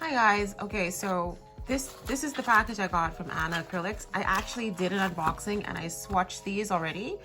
Hi guys. Okay, so this is the package I got from ANACRYLICS. I actually did an unboxing and I swatched these already.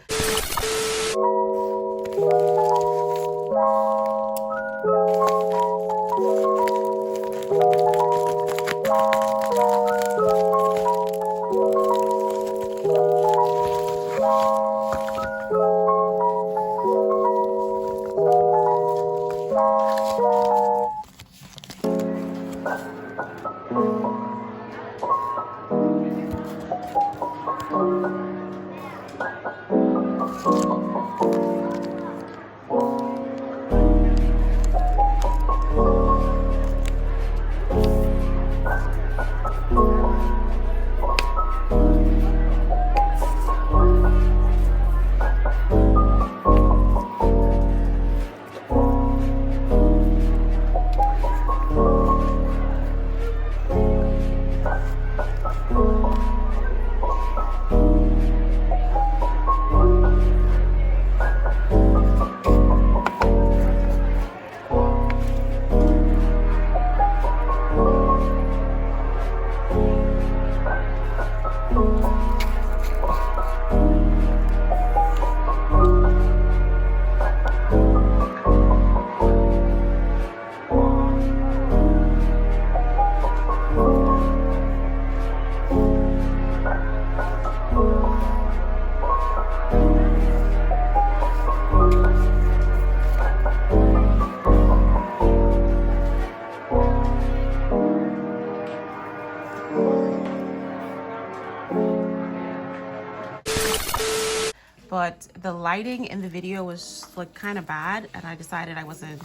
But the lighting in the video was like kind of bad and I decided I wasn't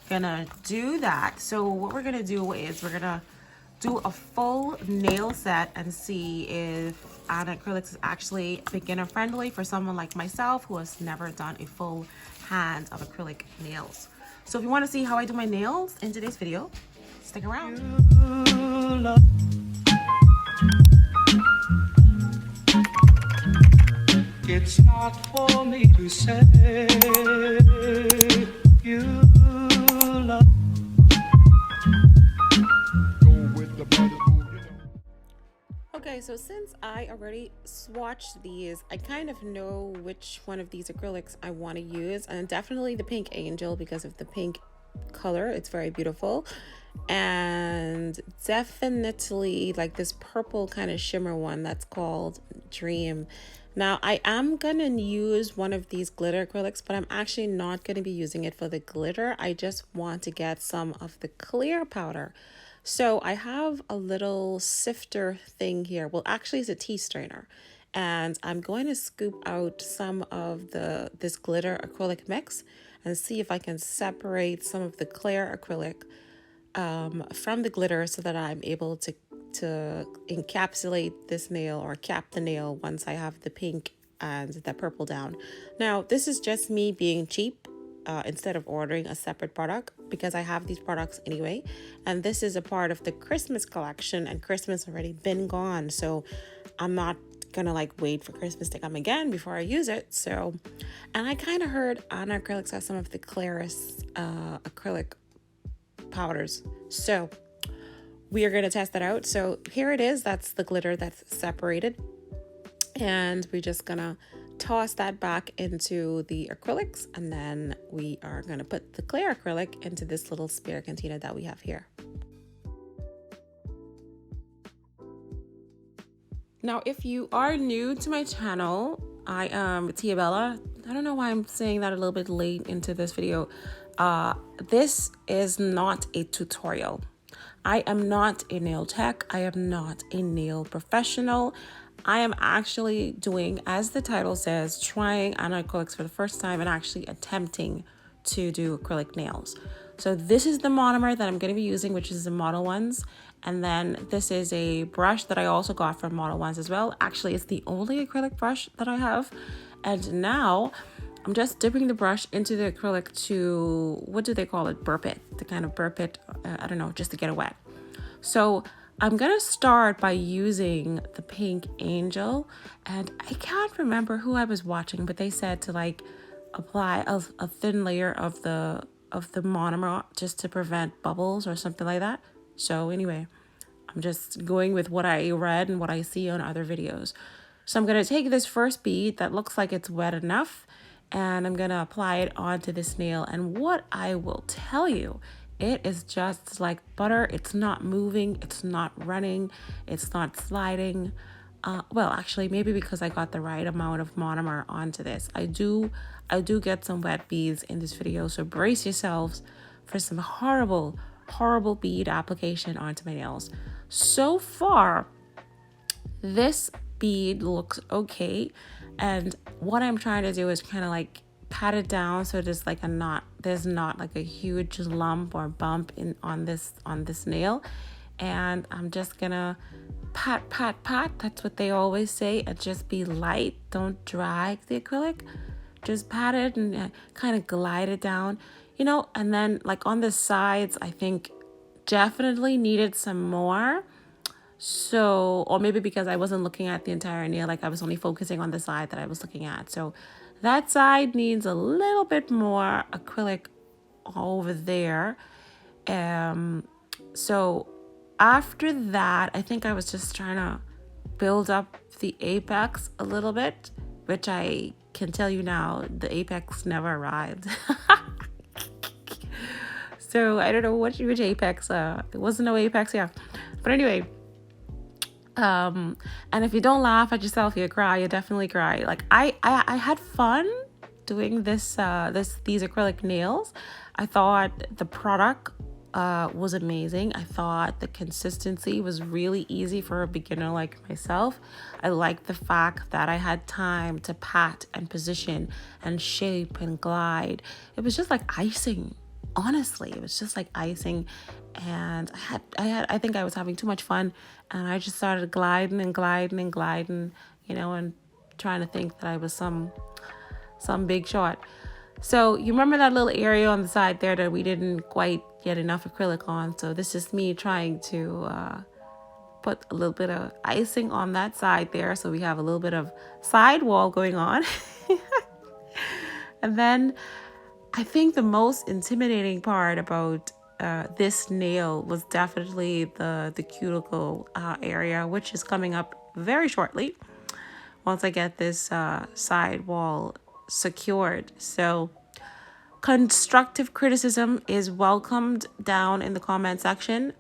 gonna do that. So what we're gonna do is we're gonna do a full nail set and see if ANACRYLICS is actually beginner friendly for someone like myself who has never done a full hand of acrylic nails. So if you want to see how I do my nails in today's video, stick around. It's not for me to say you love. Okay, so since I already swatched these, I kind of know which one of these acrylics I want to use, and definitely the pink angel because of the pink color. It's very beautiful. And definitely like this purple kind of shimmer one that's called Dream. Now I am gonna use one of these glitter acrylics, but I'm actually not going to be using it for the glitter. I just want to get some of the clear powder. So I have a little sifter thing here. Well, actually it's a tea strainer, and I'm going to scoop out some of this glitter acrylic mix and see if I can separate some of the clear acrylic from the glitter so that I'm able to encapsulate this nail or cap the nail once I have the pink and the purple down. Now this is just me being cheap instead of ordering a separate product because I have these products anyway, and this is a part of the Christmas collection and Christmas already been gone, so I'm not gonna like wait for Christmas to come again before I use it. So, and I kind of heard ANACRYLICS has some of the clearest acrylic powders, so we are going to test that out. So here it is. That's the glitter that's separated, and we're just gonna toss that back into the acrylics, and then we are going to put the clear acrylic into this little spare container that we have here. Now if you are new to my channel, I am Tia Bella. I don't know why I'm saying that a little bit late into this video. This is not a tutorial. I am not a nail tech. I am not a nail professional. I am actually doing, as the title says, trying ANACRYLICS for the first time and actually attempting to do acrylic nails. So this is the monomer that I'm going to be using, which is the Model Ones. And then this is a brush that I also got from Model Ones as well. Actually, it's the only acrylic brush that I have. And now I'm just dipping the brush into the acrylic to, what do they call it? Burp it, to kind of burp it, I don't know, just to get it wet. So I'm gonna start by using the pink angel, and I can't remember who I was watching, but they said to like apply a thin layer of the monomer just to prevent bubbles or something like that. So anyway, I'm just going with what I read and what I see on other videos. So I'm going to take this first bead that looks like it's wet enough, and I'm going to apply it onto this nail. And what I will tell you, it is just like butter. It's not moving. It's not running. It's not sliding. Well, actually, maybe because I got the right amount of monomer onto this. I do get some wet beads in this video. So brace yourselves for some horrible, horrible bead application onto my nails. So far, this bead looks okay, and what I'm trying to do is kind of like pat it down so there's like there's not like a huge lump or bump in on this nail. And I'm just gonna pat, that's what they always say, and just be light, don't drag the acrylic, just pat it and kind of glide it down, you know. And then like on the sides, I think definitely needed some more. So, or maybe because I wasn't looking at the entire nail, like I was only focusing on the side that I was looking at. So that side needs a little bit more acrylic over there. So after that, I think I was just trying to build up the apex a little bit, which I can tell you now, the apex never arrived. So I don't know which apex, there wasn't no apex, yeah. But anyway, and if you don't laugh at yourself, you cry, you definitely cry. Like I had fun doing these acrylic nails. I thought the product was amazing. I thought the consistency was really easy for a beginner like myself. I liked the fact that I had time to pat and position and shape and glide. It was just like icing. Honestly, it was just like icing. And I think I was having too much fun, and I just started gliding, you know, and trying to think that I was some big shot. So you remember that little area on the side there that we didn't quite get enough acrylic on. So this is me trying to put a little bit of icing on that side there, so we have a little bit of sidewall going on. And then I think the most intimidating part about this nail was definitely the cuticle area, which is coming up very shortly once I get this side wall secured. So constructive criticism is welcomed down in the comment section.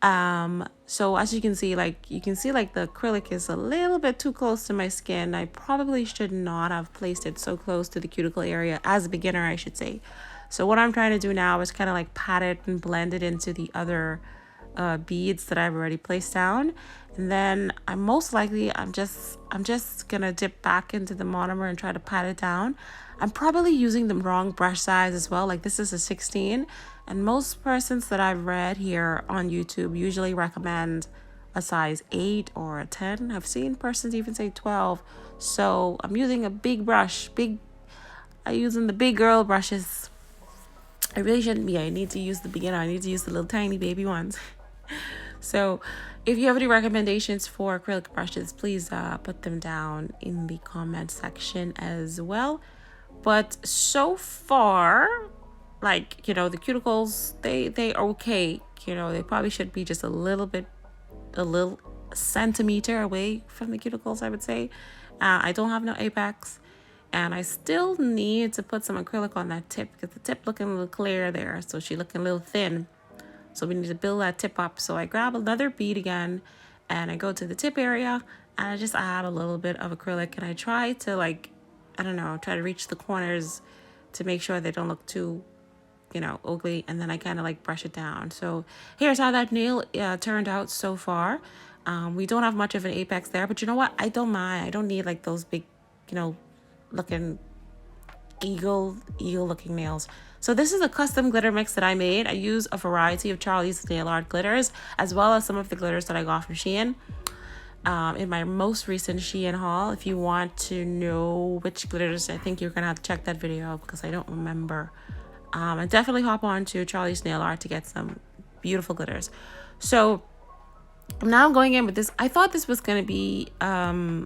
So as you can see, like the acrylic is a little bit too close to my skin. I probably should not have placed it so close to the cuticle area as a beginner, I should say. So what I'm trying to do now is kind of like pat it and blend it into the other beads that I've already placed down. And then I'm just gonna dip back into the monomer and try to pat it down. I'm probably using the wrong brush size as well. Like this is a 16, and most persons that I've read here on YouTube usually recommend a size 8 or a 10. I've seen persons even say 12. So I'm using a big brush, I'm using the big girl brushes. I really shouldn't be. I need to use the beginner. I need to use the little tiny baby ones. So if you have any recommendations for acrylic brushes, please put them down in the comment section as well. But so far, like, you know, the cuticles, they are okay. You know, they probably should be just a little centimeter away from the cuticles, I would say. I don't have no apex, and I still need to put some acrylic on that tip because the tip looking a little clear there, so she looking a little thin. So we need to build that tip up. So I grab another bead again, and I go to the tip area, and I just add a little bit of acrylic, and I try to, like, I don't know, try to reach the corners to make sure they don't look too, you know, ugly. And then I kind of like brush it down. So here's how that nail turned out so far. We don't have much of an apex there, but you know what? I don't mind. I don't need like those big, you know, looking eagle looking nails. So this is a custom glitter mix that I made. I use a variety of Charlie's nail art glitters, as well as some of the glitters that I got from Shein. In my most recent Shein haul. If you want to know which glitters, I think you're gonna have to check that video out because I don't remember. And definitely hop on to Charlie's Nail Art to get some beautiful glitters. So now I'm going in with this. I thought this was gonna be a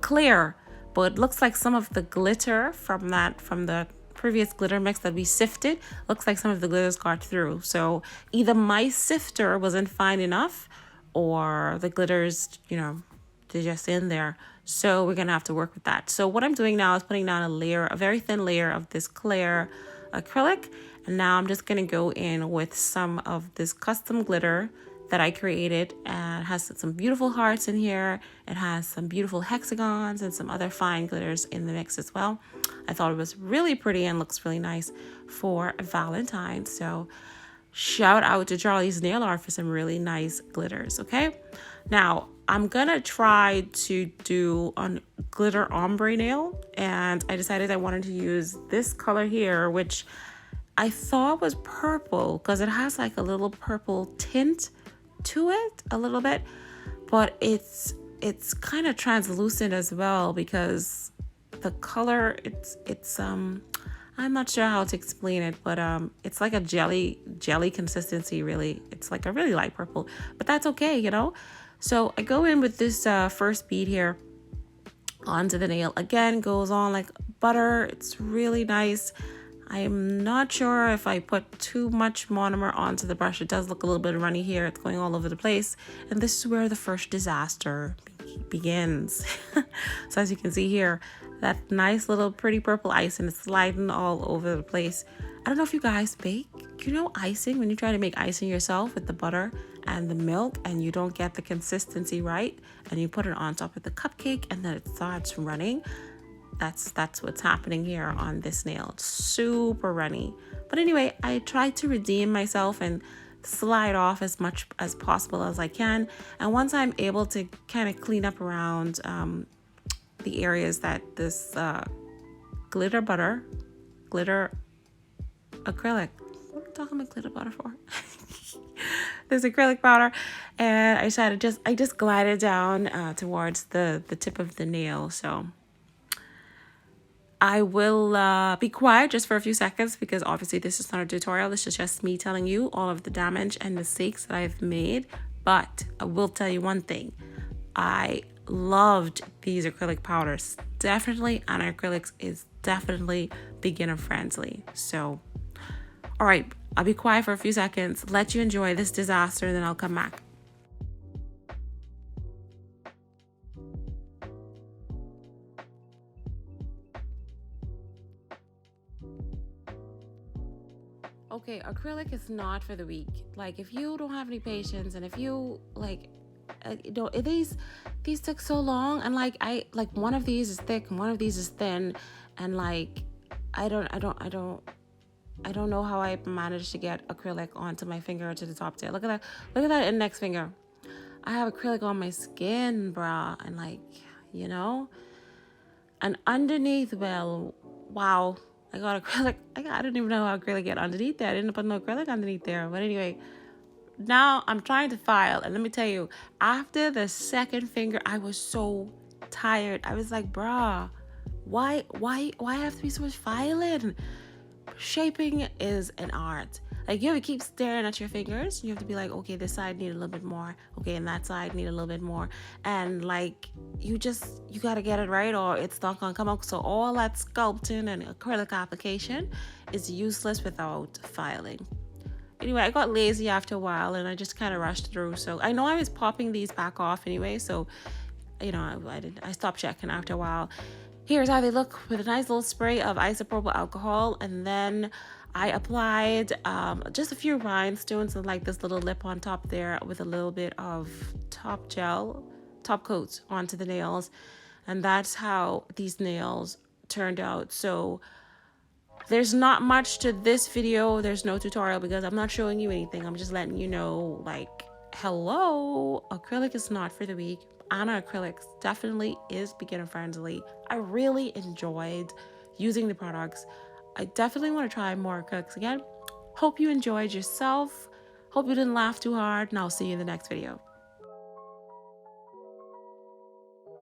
clear, but it looks like some of the glitter from the previous glitter mix that we sifted, looks like some of the glitters got through. So either my sifter wasn't fine enough or the glitters, you know, they're just in there. So we're gonna have to work with that. So what I'm doing now is putting down a layer, a very thin layer of this clear acrylic. And now I'm just gonna go in with some of this custom glitter that I created, and it has some beautiful hearts in here. It has some beautiful hexagons and some other fine glitters in the mix as well. I thought it was really pretty and looks really nice for Valentine's. So shout out to Charlie's Nail Art for some really nice glitters. Okay, now I'm gonna try to do a glitter ombre nail, and I decided I wanted to use this color here, which I thought was purple because it has like a little purple tint to it a little bit, but it's kind of translucent as well because the color it's I'm not sure how to explain it, but it's like a jelly consistency. Really, it's like a really light purple, but that's okay, you know. So I go in with this first bead here onto the nail. Again, goes on like butter. It's really nice. I'm not sure if I put too much monomer onto the brush. It does look a little bit runny here. It's going all over the place. And this is where the first disaster begins. So as you can see here, that nice little pretty purple icing is sliding all over the place. I don't know if you guys bake. You know icing, when you try to make icing yourself with the butter and the milk and you don't get the consistency right and you put it on top of the cupcake and then it starts running. That's what's happening here on this nail. It's super runny. But anyway, I tried to redeem myself and slide off as much as possible as I can. And once I'm able to kind of clean up around the areas that this glitter acrylic, what am I talking about glitter butter for? This acrylic powder, and I decided I just glided down towards the tip of the nail. So I will be quiet just for a few seconds because obviously this is not a tutorial. This is just me telling you all of the damage and mistakes that I've made. But I will tell you one thing. I loved these acrylic powders. Definitely, ANACRYLICS is definitely beginner friendly. So, all right, I'll be quiet for a few seconds, let you enjoy this disaster, and then I'll come back. Okay, acrylic is not for the weak. Like, if you don't have any patience, and if you like, you know, these took so long, and like one of these is thick and one of these is thin, and like I don't know how I managed to get acrylic onto my finger to the top there. Look at that index finger. I have acrylic on my skin, bruh, and like, you know, and underneath, well, wow. I got acrylic. I don't even know how acrylic get underneath there. I didn't put no acrylic underneath there. But anyway, now I'm trying to file. And let me tell you, after the second finger, I was so tired. I was like, bruh, why have to be so much filing? Shaping is an art. Like, you have to keep staring at your fingers. You have to be like, okay, this side need a little bit more. Okay, and that side need a little bit more. And like, you got to get it right or it's not going to come out. So all that sculpting and acrylic application is useless without filing. Anyway, I got lazy after a while and I just kind of rushed through. So I know I was popping these back off anyway. So, you know, I stopped checking after a while. Here's how they look with a nice little spray of isopropyl alcohol, and then I applied just a few rhinestones and like this little lip on top there with a little bit of top coat onto the nails, and that's how these nails turned out. So there's not much to this video. There's no tutorial because I'm not showing you anything. I'm just letting you know, like, hello, acrylic is not for the weak. ANACRYLICS definitely is beginner friendly. I really enjoyed using the products. I definitely want to try more acrylics again. Hope you enjoyed yourself. Hope you didn't laugh too hard, and I'll see you in the next video.